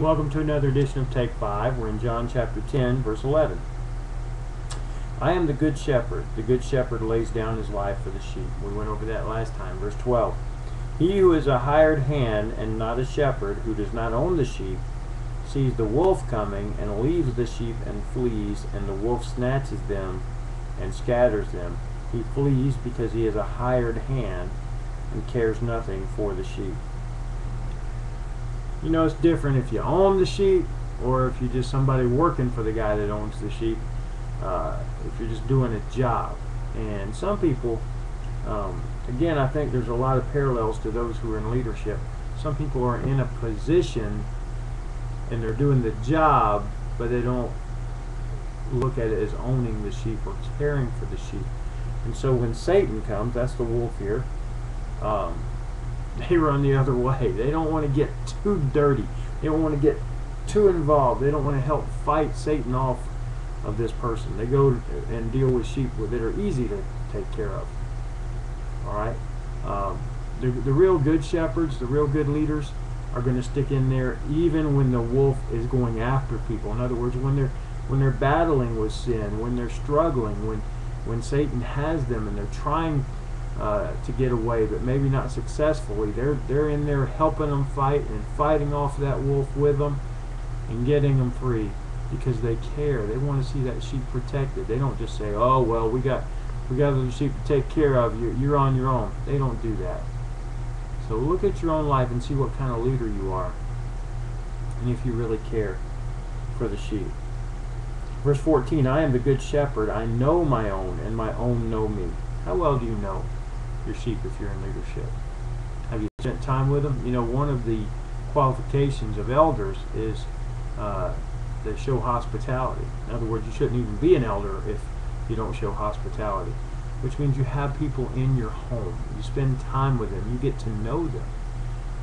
Welcome to another edition of Take 5. We're in John chapter 10, verse 11. I am the good shepherd. The good shepherd lays down his life for the sheep. We went over that last time. Verse 12. He who is a hired hand and not a shepherd, who does not own the sheep, sees the wolf coming and leaves the sheep and flees, and the wolf snatches them and scatters them. He flees because he is a hired hand and cares nothing for the sheep. You know, it's different if you own the sheep or if you're just somebody working for the guy that owns the sheep. If you're just doing a job. And some people, again, I think there's a lot of parallels to those who are in leadership. Some people are in a position and they're doing the job, but they don't look at it as owning the sheep or caring for the sheep. And so when Satan comes, that's the wolf here, they run the other way. They don't want to get too dirty. They don't want to get too involved. They don't want to help fight Satan off of this person. They go and deal with sheep that are easy to take care of. Alright? The real good shepherds, the real good leaders, are going to stick in there even when the wolf is going after people. In other words, when they're battling with sin, when they're struggling, when Satan has them and they're trying to get away, but maybe not successfully, they're in there helping them fight and fighting off that wolf with them and getting them free because they care. They want to see that sheep protected. They don't just say, "Oh well, we got other sheep to take care of. You're on your own." They don't do that. So look at your own life and see what kind of leader you are, and if you really care for the sheep. Verse 14. I am the good shepherd. I know my own, and my own know me. How well do you know your sheep if you're in leadership? Have you spent time with them? You know, one of the qualifications of elders is they show hospitality. In other words, you shouldn't even be an elder if you don't show hospitality, which means you have people in your home. You spend time with them. You get to know them.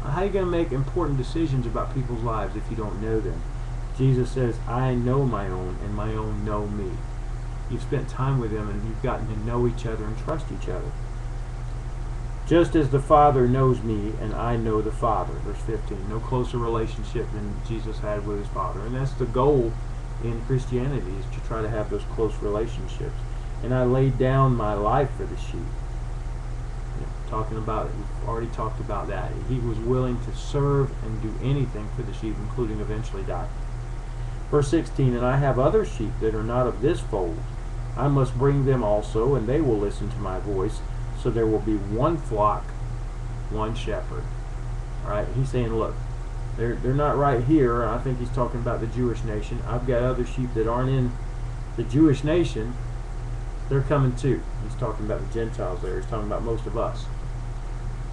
How are you going to make important decisions about people's lives if you don't know them? Jesus says, I know my own, and my own know me. You've spent time with them and you've gotten to know each other and trust each other. Just as the Father knows me and I know the Father. Verse 15. No closer relationship than Jesus had with his Father. And that's the goal in Christianity, is to try to have those close relationships. And I laid down my life for the sheep. You know, talking about it, we've already talked about that. He was willing to serve and do anything for the sheep, including eventually die. Verse 16. And I have other sheep that are not of this fold. I must bring them also, and they will listen to my voice. So there will be one flock, one shepherd. Alright, he's saying, look, they're not right here. I think he's talking about the Jewish nation. I've got other sheep that aren't in the Jewish nation. They're coming too. He's talking about the Gentiles there. He's talking about most of us.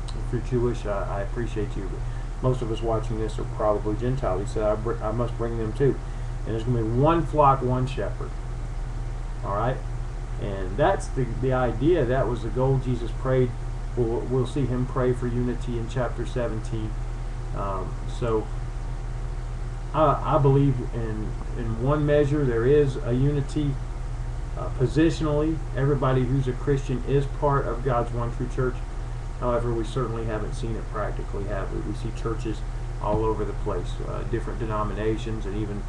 If you're Jewish, I appreciate you, but most of us watching this are probably Gentiles. He said, I must bring them too. And there's going to be one flock, one shepherd. Alright? And that's the idea. That was the goal Jesus prayed. We'll see him pray for unity in chapter 17. So I believe in one measure there is a unity positionally. Everybody who's a Christian is part of God's one true church. However, we certainly haven't seen it practically, have we? We see churches all over the place, different denominations, and even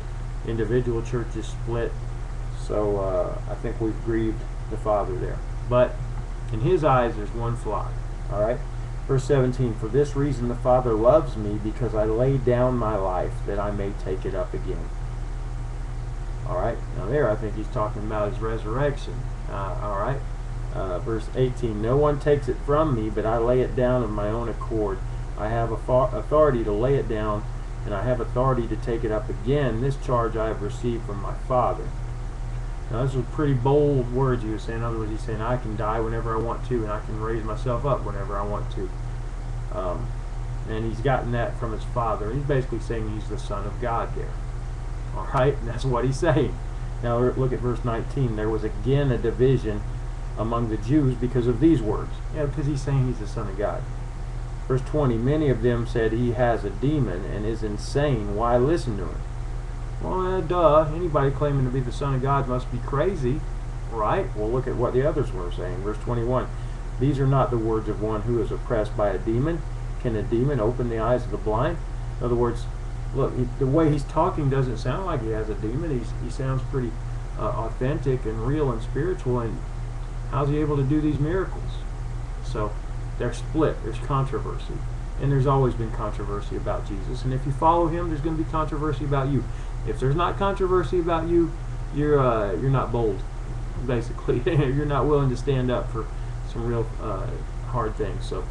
individual churches split. So I think we've grieved the Father there. But in his eyes, there's one flock. Alright? Verse 17, for this reason the Father loves me, because I lay down my life that I may take it up again. Alright? Now there I think he's talking about his resurrection. Alright? Verse 18, no one takes it from me, but I lay it down of my own accord. I have authority to lay it down, and I have authority to take it up again. This charge I have received from my Father. Now, those are pretty bold words he was saying. In other words, he's saying, I can die whenever I want to, and I can raise myself up whenever I want to. And he's gotten that from his Father. He's basically saying he's the Son of God there. Alright? That's what he's saying. Now, look at verse 19. There was again a division among the Jews because of these words. Yeah, because he's saying he's the Son of God. Verse 20. Many of them said, he has a demon and is insane. Why listen to him? Well, duh. Anybody claiming to be the Son of God must be crazy, right? Well, look at what the others were saying. Verse 21. These are not the words of one who is oppressed by a demon. Can a demon open the eyes of the blind? In other words, look, the way he's talking doesn't sound like he has a demon. He sounds pretty authentic and real and spiritual. And how's he able to do these miracles? So they're split. There's controversy. And there's always been controversy about Jesus. And if you follow him, there's going to be controversy about you. If there's not controversy about you, you're not bold, basically. You're not willing to stand up for some real hard things. So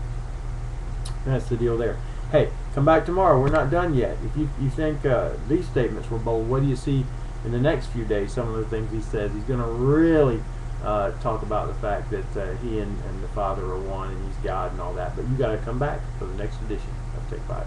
that's the deal there. Hey, come back tomorrow. We're not done yet. If you think these statements were bold, what do you see in the next few days? Some of the things he says. He's going to really talk about the fact that he and the Father are one and he's God and all that. But you got to come back for the next edition of Take 5.